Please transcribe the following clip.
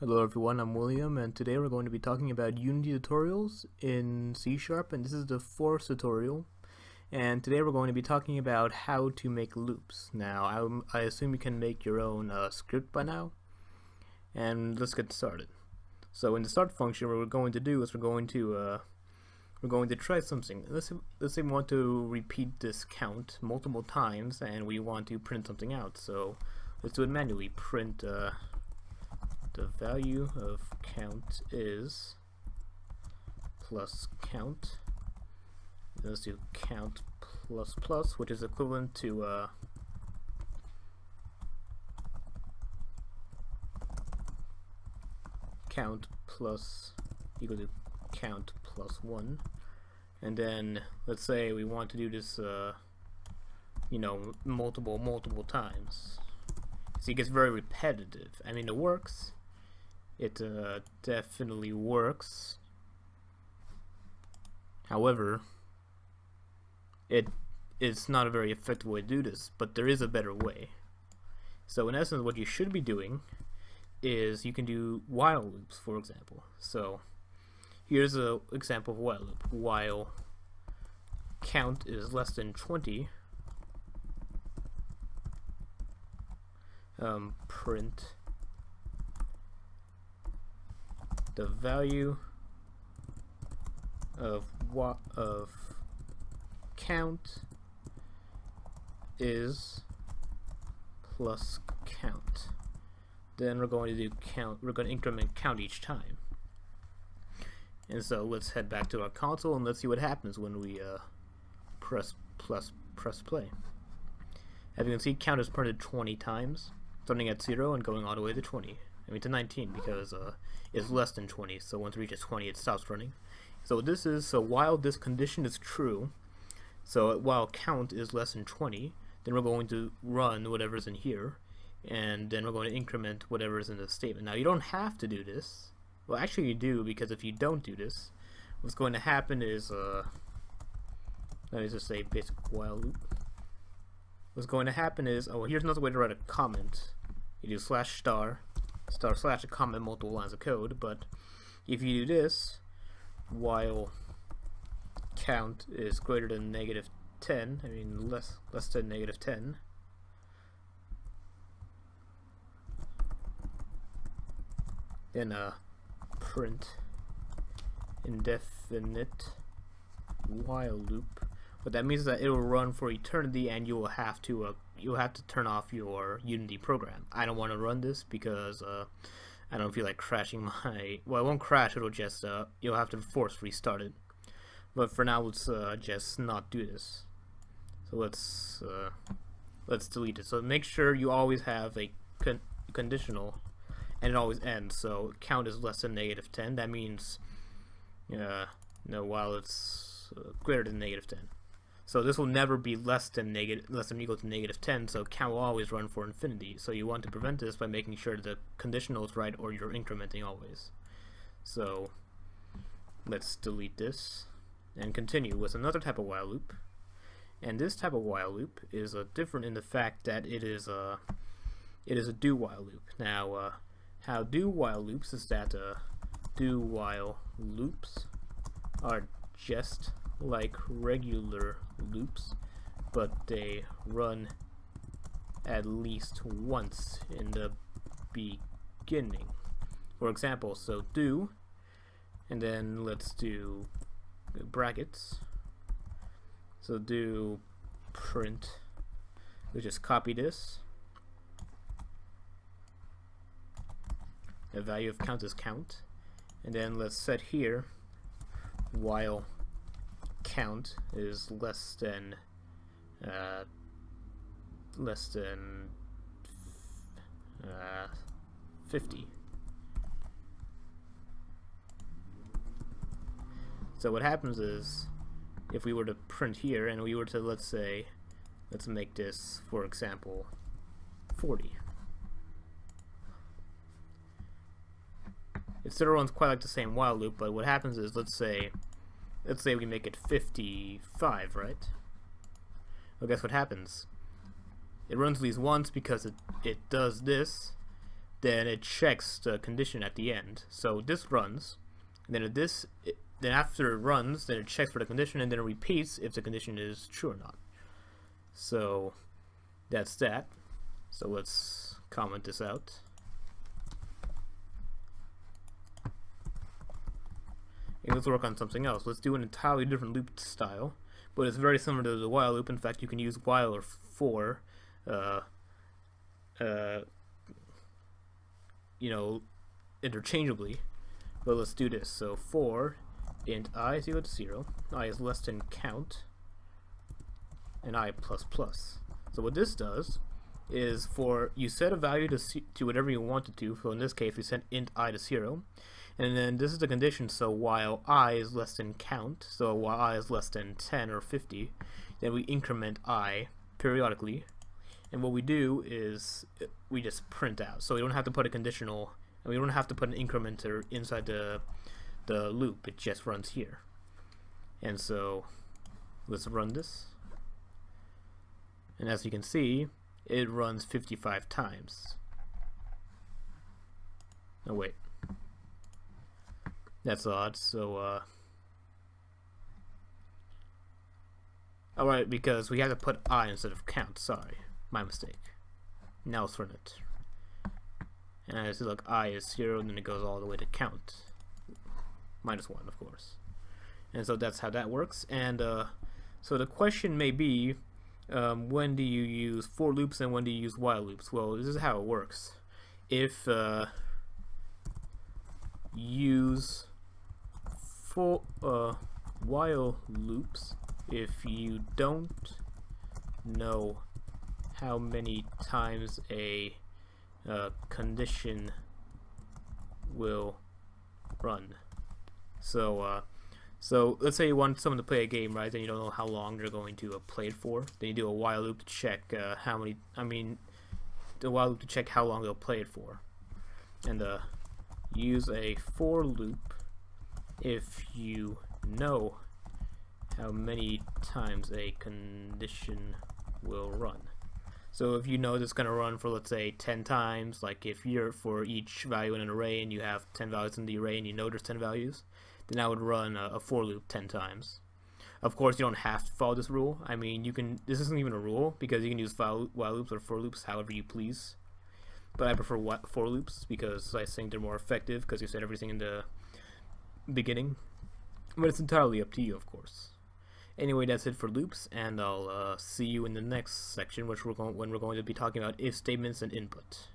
Hello everyone, I'm William, and today we're going to be talking about Unity tutorials in C Sharp, and this is the fourth tutorial. And today we're going to be talking about how to make loops. Now, I assume you can make your own script by now, and let's get started. So in the start function, what we're going to do is we're going to try something. Let's say we want to repeat this count multiple times, and we want to print something out. So let's do it manually. Print the value of count is plus count. Let's do count plus plus, which is equivalent to count plus equal to count plus 1. And then let's say we want to do this multiple times. So it gets very repetitive. I mean, it works. It definitely works. However, it's not a very effective way to do this, but there is a better way. So in essence, what you should be doing is you can do while loops, for example. So here's an example of while loop. While count is less than 20, print the value of count is plus count. Then we're going to do count. We're going to increment count each time. And so let's head back to our console and let's see what happens when we press play. As you can see, count is printed 20 times, starting at 0 and going all the way to 20. I mean to 19 because it's less than 20. So once it reaches 20, it stops running. So this is while this condition is true. So while count is less than 20, then we're going to run whatever's in here, and then we're going to increment whatever's in the statement. Now you don't have to do this. Well, actually you do, because if you don't do this, what's going to happen is let me just say basic while loop. What's going to happen is, here's another way to write a comment. You do /*/ a comment multiple lines of code, but if you do this, while count is greater than -10, I mean less than -10, then print indefinite while loop. What that means is that it will run for eternity, and you will have to turn off your Unity program. I don't want to run this because I don't feel like crashing my. Well, it won't crash. It'll just you'll have to force restart it. But for now, let's just not do this. So let's delete it. So make sure you always have a conditional, and it always ends. So count is less than -10. That means while it's greater than -10. So this will never be less than equal to -10, so count will always run for infinity. So you want to prevent this by making sure the conditional is right, or you're incrementing always. So let's delete this and continue with another type of while loop. And this type of while loop is different in the fact that it is a do while loop. Now how do while loops is that do while loops are just like regular loops, but they run at least once in the beginning. For example, so do, and then let's do brackets. So do print, we'll just copy this. The value of count is count, and then let's set here while count is less than 50. So what happens is, if we were to print here and we were to, let's make this, for example, 40. It still runs quite like the same while loop, but what happens is, let's say we make it 55, right? Well, guess what happens? It runs these once because it does this, then it checks the condition at the end. So this runs, and then then after it runs, then it checks for the condition, and then it repeats if the condition is true or not. So that's that. So let's comment this out. Okay, let's work on something else. Let's do an entirely different loop style, but it's very similar to the while loop. In fact, you can use while or for, interchangeably. But let's do this. So for int I is equal to 0, I is less than count, and I plus plus. So what this does is you set a value to whatever you want it to. So in this case, we set int I to 0. And then this is the condition, so while I is less than count, so while I is less than 10 or 50, then we increment I periodically. And what we do is we just print out. So we don't have to put a conditional, and we don't have to put an incrementer inside the loop. It just runs here. And so let's run this. And as you can see, it runs 55 times. Oh wait. That's odd. So alright, because we have to put I instead of count. Sorry, my mistake. Now let's run it. And as you look, I is 0, and then it goes all the way to count. -1, of course. And so that's how that works. And so the question may be, when do you use for loops and when do you use while loops? Well, this is how it works. If use for while loops, if you don't know how many times a condition will run. So let's say you want someone to play a game, right? Then you don't know how long they're going to play it for. Then you do a while loop to check the while loop to check how long they'll play it for. And use a for loop if you know how many times a condition will run. So if you know it's going to run for, let's say, 10 times, like if you're for each value in an array and you have 10 values in the array and you know there's 10 values, then I would run a for loop 10 times. Of course, you don't have to follow this rule. I mean, this isn't even a rule, because you can use while loops or for loops however you please. But I prefer for loops because I think they're more effective, because you set everything in the beginning. But it's entirely up to you, of course. Anyway, that's it for loops, and I'll see you in the next section, when we're going to be talking about if statements and input.